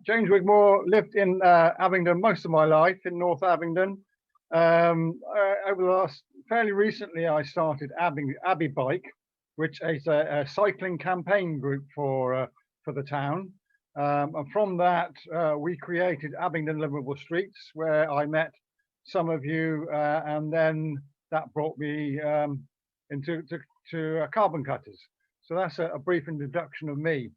James Wigmore, lived in Abingdon most of my life, in North Abingdon. Over the last, fairly recently, I started Abbey Bike, which is a cycling campaign group for the town. And from that, we created Abingdon Livable Streets, where I met some of you, and then that brought me into Carbon Cutters. So that's a brief introduction of me.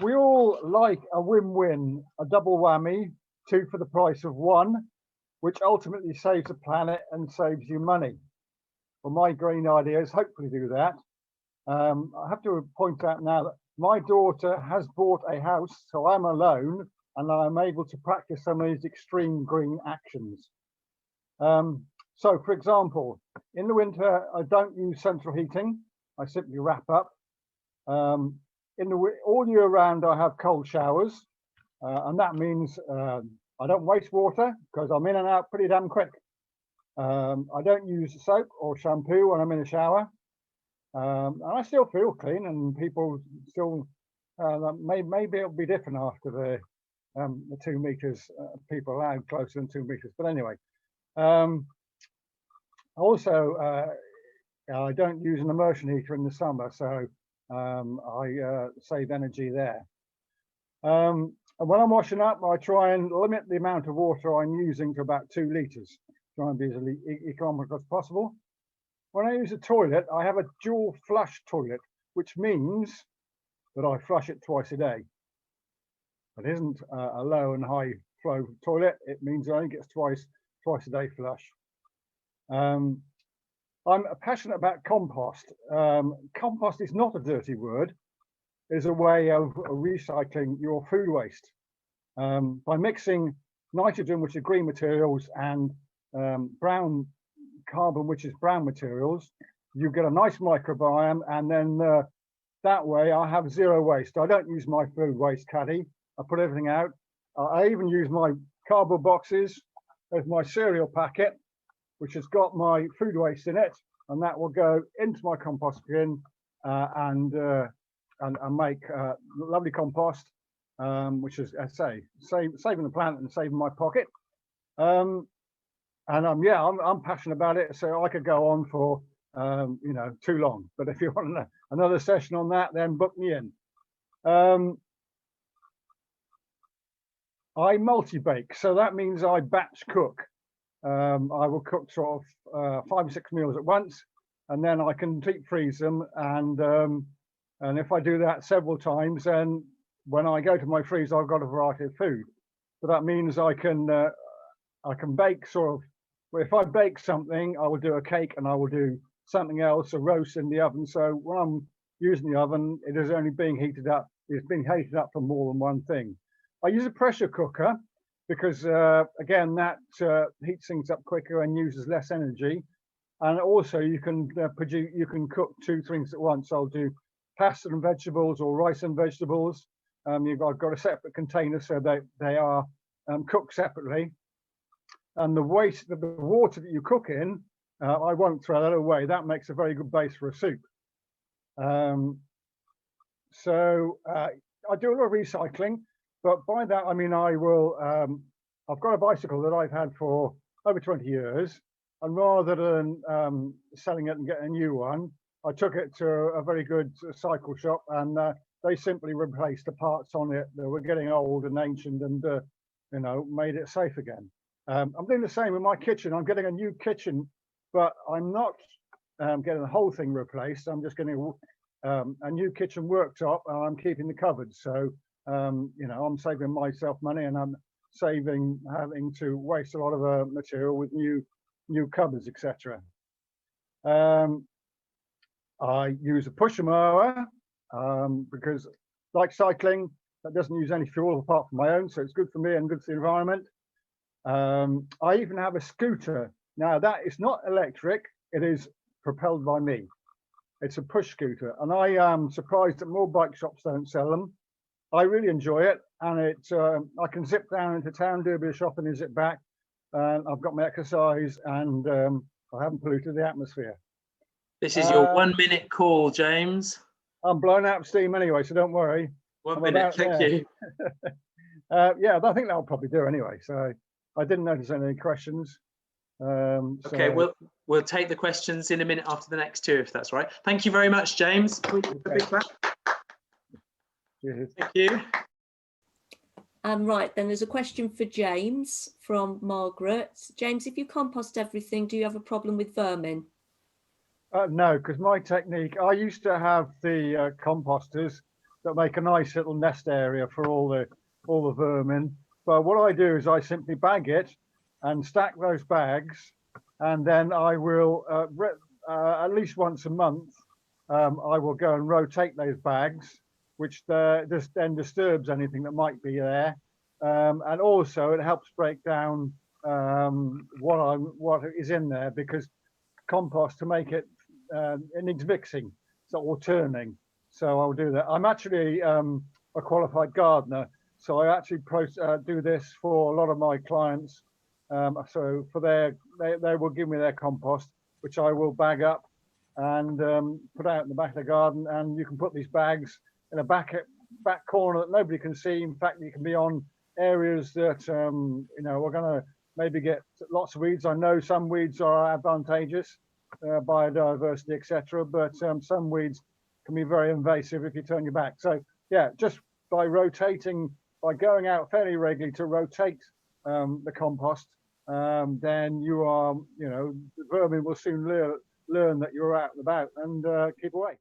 We all like a win-win, a double whammy, two for the price of one, which ultimately saves the planet and saves you money. Well, my green ideas hopefully do that. I have to point out now that my daughter has bought a house, so I'm alone, and I'm able to practice some of these extreme green actions. So, for example, in the winter, I don't use central heating. I simply wrap up. All year round, I have cold showers, and that means I don't waste water because I'm in and out pretty damn quick. I don't use soap or shampoo when I'm in the shower, and I still feel clean. And people still maybe it'll be different after the 2 meters. People allowed closer than 2 meters, but anyway. Also, I don't use an immersion heater in the summer, so I save energy there. And when I'm washing up, I try and limit the amount of water I'm using to about 2 litres, try and be as economical as possible. When I use a toilet, I have a dual flush toilet, which means that I flush it twice a day. It isn't a low and high flow toilet. It means it only gets twice a day flush. I'm passionate about compost. Compost is not a dirty word. It's a way of recycling your food waste. By mixing nitrogen, which is green materials, and brown carbon, which is brown materials, you get a nice microbiome, and then that way I have zero waste. I don't use my food waste caddy. I put everything out. I even use my cardboard boxes as my cereal packet, which has got my food waste in it, and that will go into my compost bin and make lovely compost, which is, as I say, saving the planet and saving my pocket. And I'm passionate about it, so I could go on for too long. But if you want another session on that, then book me in. I multi-bake, so that means I batch cook. I will cook sort of 5 or 6 meals at once, and then I can deep freeze them. And if I do that several times, then when I go to my freezer, I've got a variety of food. So that means I can bake sort of. Well, if I bake something, I will do a cake, and I will do something else, a roast in the oven. So when I'm using the oven, it is only being heated up. It's being heated up for more than one thing. I use a pressure cooker, because again, that heats things up quicker and uses less energy. And also you can cook 2 things at once. I'll do pasta and vegetables, or rice and vegetables. I've got a separate container, so they are cooked separately. And the waste of the water that you cook in, I won't throw that away. That makes a very good base for a soup. So I do a lot of recycling. But by that, I mean, I've got a bicycle that I've had for over 20 years. And rather than selling it and getting a new one, I took it to a very good cycle shop, and they simply replaced the parts on it that were getting old and ancient, and made it safe again. I'm doing the same with my kitchen. I'm getting a new kitchen, but I'm not getting the whole thing replaced. I'm just getting a new kitchen worktop, and I'm keeping the cupboards. So I'm saving myself money, and I'm saving having to waste a lot of material with new cupboards, etc. I use a pusher mower because, like cycling, that doesn't use any fuel apart from my own, so it's good for me and good for the environment. I even have a scooter. Now, that is not electric, it is propelled by me. It's a push scooter, and I am surprised that more bike shops don't sell them. I really enjoy it, and I can zip down into town, do a bit of shopping, and zip back. And I've got my exercise, and I haven't polluted the atmosphere. This is your 1 minute call, James. I'm blown out of steam anyway, so don't worry. 1 I'm minute, about thank there. you. Yeah, I think that'll probably do anyway. So I didn't notice any questions. Okay, we'll take the questions in a minute after the next two, if that's right. Thank you very much, James. A big clap. Thank you. Right, then there's a question for James from Margaret. James, if you compost everything, do you have a problem with vermin? No, because my technique, I used to have the composters that make a nice little nest area for all the vermin. But what I do is I simply bag it and stack those bags, and then I will at least once a month I will go and rotate those bags, which just then disturbs anything that might be there, and also it helps break down what is in there, because compost, to make it it needs mixing, or turning. So I'll do that. I'm actually a qualified gardener, so I actually do this for a lot of my clients. So for they will give me their compost, which I will bag up and put out in the back of the garden. And you can put these bags in a back corner that nobody can see. In fact, you can be on areas that you know, we're going to maybe get lots of weeds. I know some weeds are advantageous, biodiversity, etc. But some weeds can be very invasive if you turn your back. So yeah, just by rotating, by going out fairly regularly to rotate the compost, then you are, you know, the vermin will soon learn that you're out and about and keep away.